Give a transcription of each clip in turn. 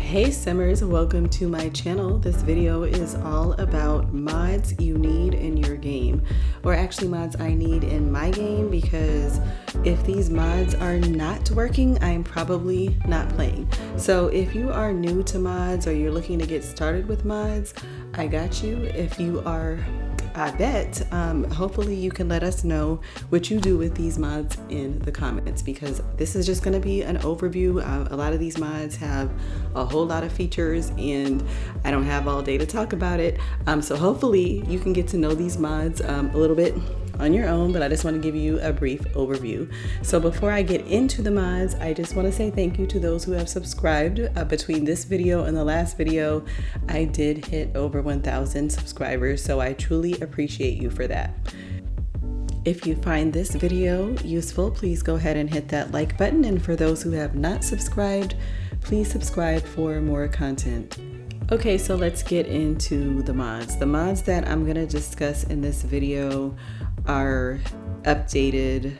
Hey Simmers, welcome to my channel. This video is all about mods you need in your game, or actually mods I need in my game, because if these mods are not working, I'm probably not playing. So if you are new to mods or you're looking to get started with mods, I got you. If you are, I bet, hopefully you can let us know what you do with these mods in the comments, because this is just going to be an overview. A lot of these mods have a whole lot of features and I don't have all day to talk about it. So hopefully you can get to know these mods a little bit on your own, but I just want to give you a brief overview. So before I get into the mods, I just want to say thank you to those who have subscribed. Between this video and the last video, I did hit over 1,000 subscribers, so I truly appreciate you for that. If you find this video useful, please go ahead and hit that like button, and for those who have not subscribed, please subscribe for more content. Okay, so let's get into the mods. The mods that I'm going to discuss in this video are updated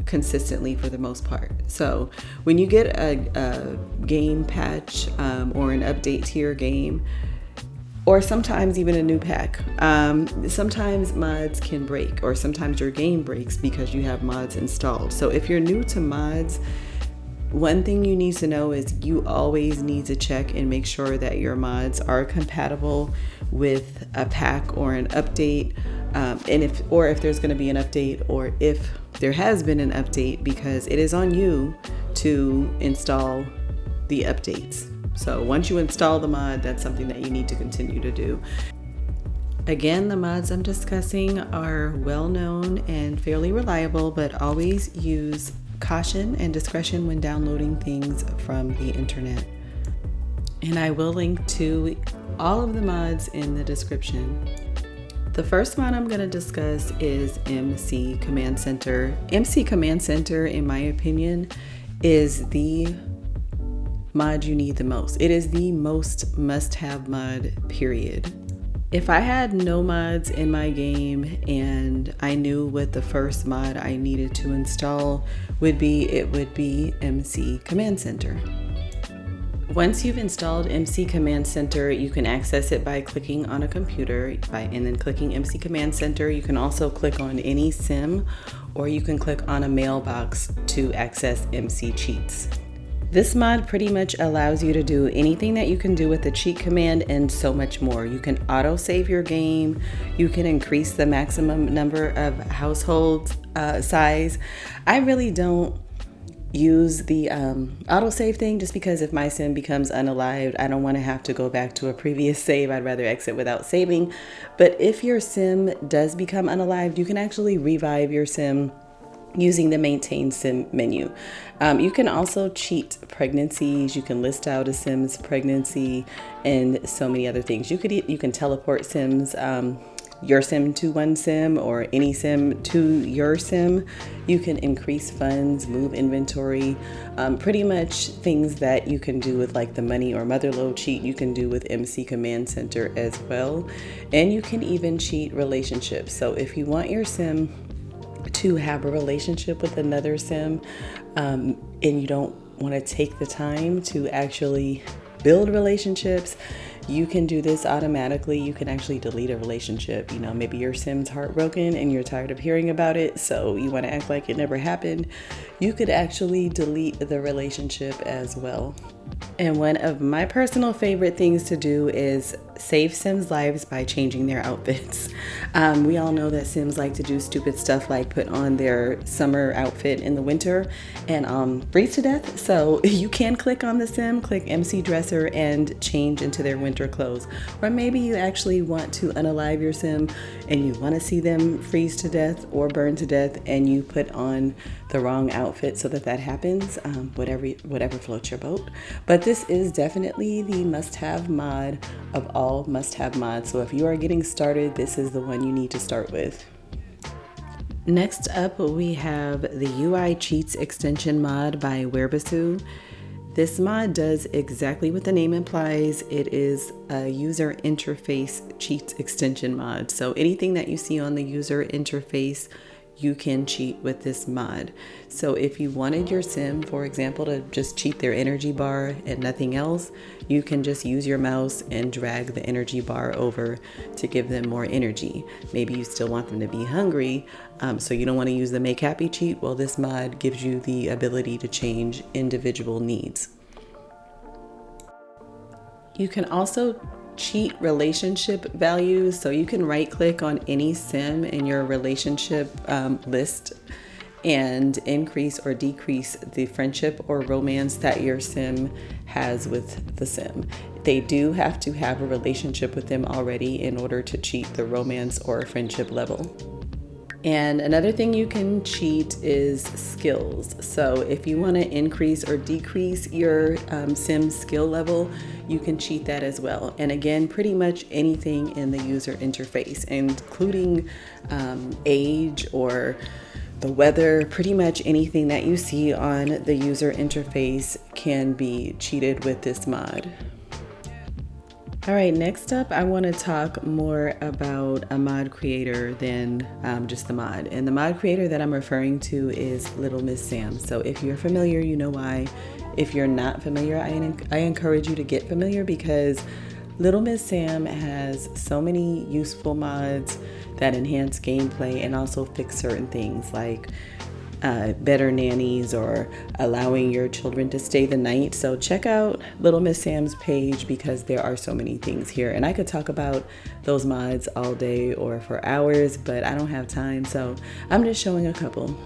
consistently for the most part. So when you get a game patch or an update to your game, or sometimes even a new pack, sometimes mods can break, or sometimes your game breaks because you have mods installed. So if you're new to mods, one thing you need to know is you always need to check and make sure that your mods are compatible with a pack or an update, and if there's going to be an update, or if there has been an update, because it is on you to install the updates. So once you install the mod, that's something that you need to continue to do. Again, the mods I'm discussing are well known and fairly reliable, but always use caution and discretion when downloading things from the internet. And I will link to all of the mods in the description. The first mod I'm going to discuss is MC Command Center. MC Command Center, in my opinion, is the mod you need the most. It is the most must-have mod, period. If I had no mods in my game and I knew what the first mod I needed to install would be, it would be MC Command Center. Once you've installed MC Command Center, you can access it by clicking on a computer and then clicking MC Command Center. You can also click on any sim, or you can click on a mailbox to access MC cheats. This mod pretty much allows you to do anything that you can do with the cheat command and so much more. You can auto save your game. You can increase the maximum number of households size. I really don't use the auto save thing, just because if my sim becomes unalived, I don't want to have to go back to a previous save. I'd rather exit without saving. But if your sim does become unalived, you can actually revive your sim using the maintain sim menu. You can also cheat pregnancies. You can list out a sim's pregnancy and so many other things. You can teleport sims, your sim to one sim, or any sim to your sim. You can increase funds, move inventory, pretty much things that you can do with like the money or motherload cheat, you can do with MC Command Center as well. And you can even cheat relationships. So if you want your sim to have a relationship with another sim, and you don't want to take the time to actually build relationships, you can do this automatically. You can actually delete a relationship. You know, maybe your sim's heartbroken and you're tired of hearing about it, so you want to act like it never happened. You could actually delete the relationship as well. And one of my personal favorite things to do is save Sims lives by changing their outfits. We all know that Sims like to do stupid stuff like put on their summer outfit in the winter and freeze to death. So you can click on the Sim, click MC Dresser, and change into their winter clothes. Or maybe you actually want to unalive your Sim and you want to see them freeze to death or burn to death, and you put on the wrong outfit so that happens. Whatever floats your boat. But this is definitely the must-have mod of all must-have mods. So if you are getting started, this is the one you need to start with. Next up, we have the UI Cheats extension mod by Whims. This mod does exactly what the name implies. It is a user interface cheats extension mod. So anything that you see on the user interface, you can cheat with this mod. So if you wanted your sim, for example, to just cheat their energy bar and nothing else, you can just use your mouse and drag the energy bar over to give them more energy. Maybe you still want them to be hungry, so you don't want to use the make happy cheat. Well, this mod gives you the ability to change individual needs. You can also cheat relationship values. So you can right click on any sim in your relationship list and increase or decrease the friendship or romance that your sim has with the sim. They do have to have a relationship with them already in order to cheat the romance or friendship level. And another thing you can cheat is skills. So if you want to increase or decrease your sim skill level, you can cheat that as well. And again, pretty much anything in the user interface, including age or the weather, pretty much anything that you see on the user interface can be cheated with this mod. All right, next up, I want to talk more about a mod creator than just the mod. And the mod creator that I'm referring to is LittleMissSam. So if you're familiar, you know why. If you're not familiar, I encourage you to get familiar, because LittleMissSam has so many useful mods that enhance gameplay and also fix certain things like better nannies or allowing your children to stay the night. So check out LittleMissSam's page, because there are so many things here. And I could talk about those mods all day or for hours, but I don't have time. So I'm just showing a couple.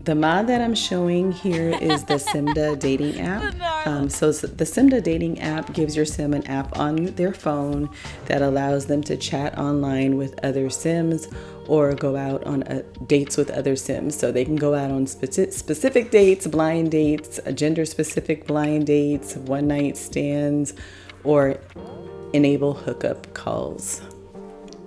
The mod that I'm showing here is the Simda dating app. So the Simda dating app gives your sim an app on their phone that allows them to chat online with other sims or go out on dates with other sims. So they can go out on specific dates, blind dates, gender-specific blind dates, one-night stands, or enable hookup calls.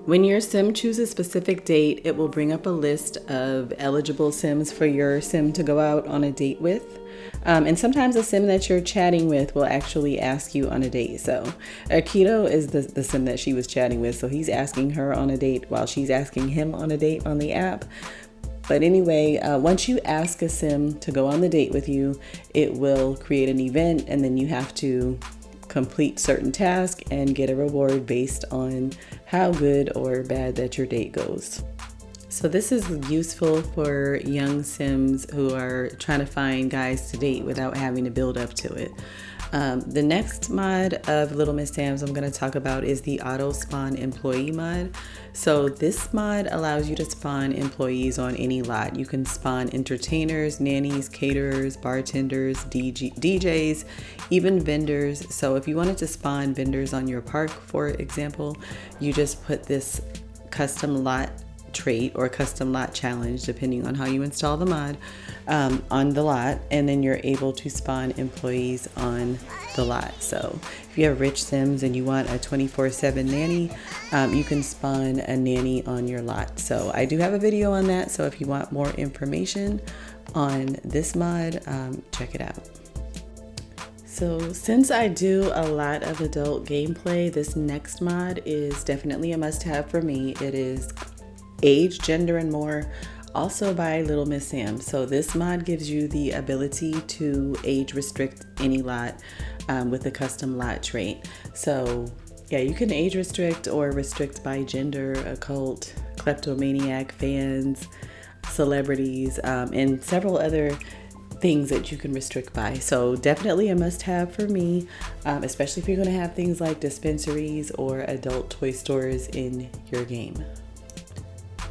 When your sim chooses a specific date, it will bring up a list of eligible sims for your sim to go out on a date with. And sometimes the sim that you're chatting with will actually ask you on a date. So Keto is the sim that she was chatting with. So he's asking her on a date while she's asking him on a date on the app. But anyway, once you ask a sim to go on the date with you, it will create an event, and then you have to complete certain tasks and get a reward based on how good or bad that your date goes. So this is useful for young sims who are trying to find guys to date without having to build up to it. The next mod of LittleMissSam's I'm going to talk about is the auto spawn employee mod. So this mod allows you to spawn employees on any lot. You can spawn entertainers, nannies, caterers, bartenders, DJs, even vendors. So if you wanted to spawn vendors on your park, for example, you just put this custom lot trait or custom lot challenge, depending on how you install the mod, on the lot, and then you're able to spawn employees on the lot. So if you have rich sims and you want a 24/7 nanny, you can spawn a nanny on your lot. So I do have a video on that, so if you want more information on this mod, check it out. So since I do a lot of adult gameplay, this next mod is definitely a must-have for me. It is Age, Gender, and More, also by LittleMissSam. So this mod gives you the ability to age restrict any lot with a custom lot trait. So yeah, you can age restrict or restrict by gender, occult, kleptomaniac, fans, celebrities, and several other things that you can restrict by. So definitely a must-have for me, especially if you're going to have things like dispensaries or adult toy stores in your game.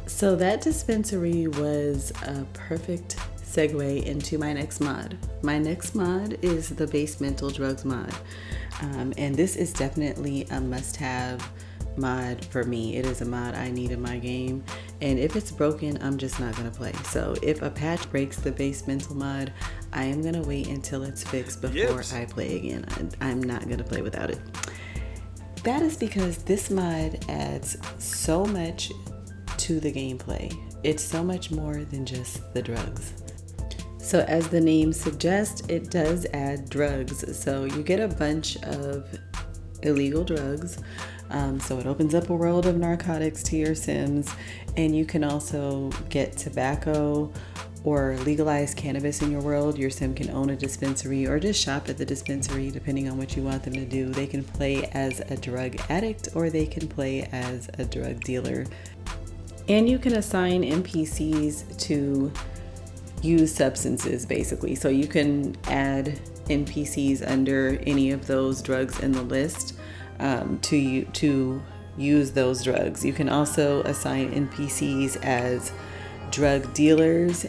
So that dispensary was a perfect segue into my next mod. My next mod is the Basemental Drugs mod. And this is definitely a must-have mod for me. It is a mod I need in my game. And if it's broken, I'm just not going to play. So if a patch breaks the Basemental mod, I am going to wait until it's fixed before I play again. I'm not going to play without it. That is because this mod adds so much to the gameplay. It's so much more than just the drugs. So as the name suggests, it does add drugs. So you get a bunch of illegal drugs. So it opens up a world of narcotics to your Sims, and you can also get tobacco or legalize cannabis in your world. Your Sim can own a dispensary or just shop at the dispensary depending on what you want them to do. They can play as a drug addict or they can play as a drug dealer. And you can assign NPCs to use substances basically. So you can add NPCs under any of those drugs in the list to use those drugs. You can also assign NPCs as drug dealers,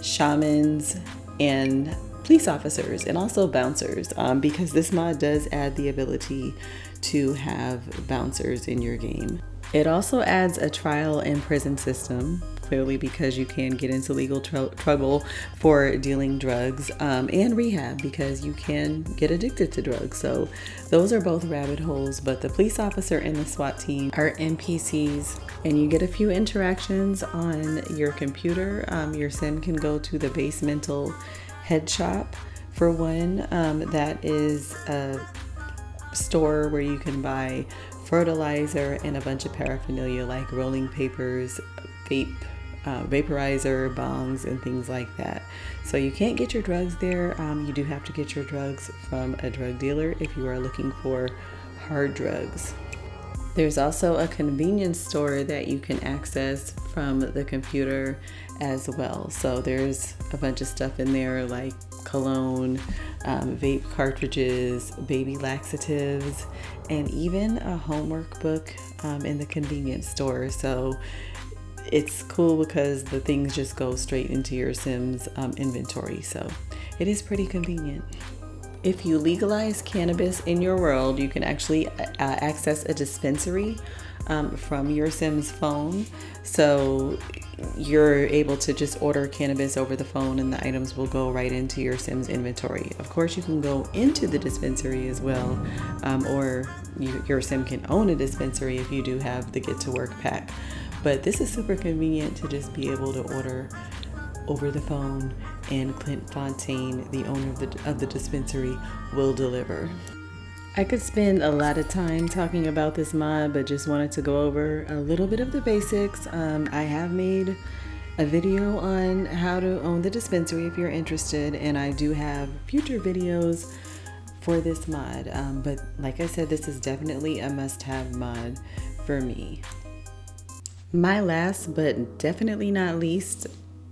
shamans, and police officers, and also bouncers, because this mod does add the ability to have bouncers in your game. It also adds a trial and prison system, clearly because you can get into legal trouble for dealing drugs, and rehab because you can get addicted to drugs. So those are both rabbit holes, but the police officer and the SWAT team are NPCs, and you get a few interactions on your computer. Your Sim can go to the Basemental head shop for one. That is a store where you can buy fertilizer and a bunch of paraphernalia like rolling papers, vaporizer, bongs, and things like that. So you can't get your drugs there. You do have to get your drugs from a drug dealer if you are looking for hard drugs. There's also a convenience store that you can access from the computer as well. So there's a bunch of stuff in there like cologne, vape cartridges, baby laxatives, and even a homework book in the convenience store. So it's cool because the things just go straight into your Sim's inventory. So it is pretty convenient. If you legalize cannabis in your world, you can actually access a dispensary from your Sim's phone. So you're able to just order cannabis over the phone and the items will go right into your Sim's inventory. Of course, you can go into the dispensary as well, or your Sim can own a dispensary if you do have the Get to Work pack. But this is super convenient to just be able to order over the phone, and Clint Fontaine, the owner of the dispensary, will deliver. I could spend a lot of time talking about this mod, but just wanted to go over a little bit of the basics. I have made a video on how to own the dispensary if you're interested, and I do have future videos for this mod. But like I said, this is definitely a must-have mod for me. My last, but definitely not least,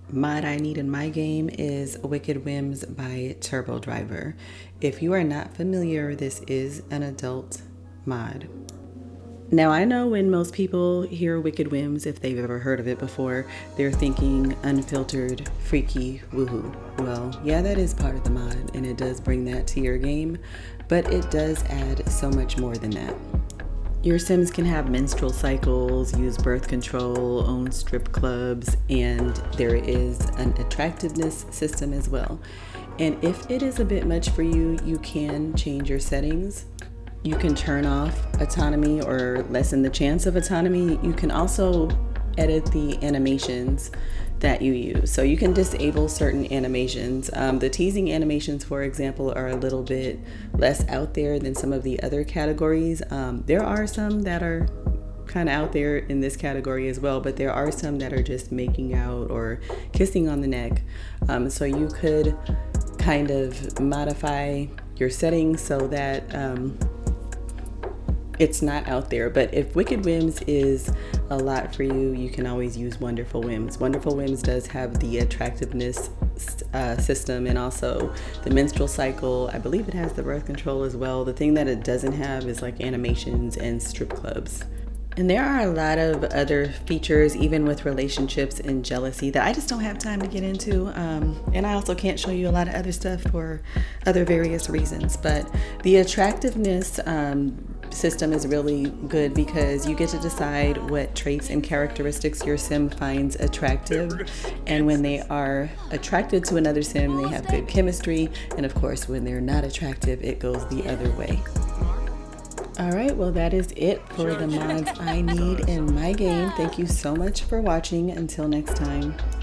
mod I need in my game is Wicked Whims by Turbodriver. If you are not familiar, this is an adult mod. Now I know when most people hear Wicked Whims, if they've ever heard of it before, they're thinking unfiltered, freaky, woohoo. Well, yeah, that is part of the mod and it does bring that to your game, but it does add so much more than that. Your Sims can have menstrual cycles, use birth control, own strip clubs, and there is an attractiveness system as well. And if it is a bit much for you, you can change your settings. You can turn off autonomy or lessen the chance of autonomy. You can also edit the animations that you use. So you can disable certain animations. The teasing animations, for example, are a little bit less out there than some of the other categories. There are some that are kind of out there in this category as well, but there are some that are just making out or kissing on the neck. So you could kind of modify your settings so that it's not out there. But if Wicked Whims is a lot for you, you can always use Wonderful Whims. Wonderful Whims does have the attractiveness system and also the menstrual cycle. I believe it has the birth control as well. The thing that it doesn't have is like animations and strip clubs. And there are a lot of other features, even with relationships and jealousy, that I just don't have time to get into. And I also can't show you a lot of other stuff for other various reasons. But the attractiveness system is really good because you get to decide what traits and characteristics your Sim finds attractive. And when they are attracted to another Sim, they have good chemistry. And of course, when they're not attractive, it goes the other way. All right, well, that is it for the mods I need in my game. Thank you so much for watching. Until next time.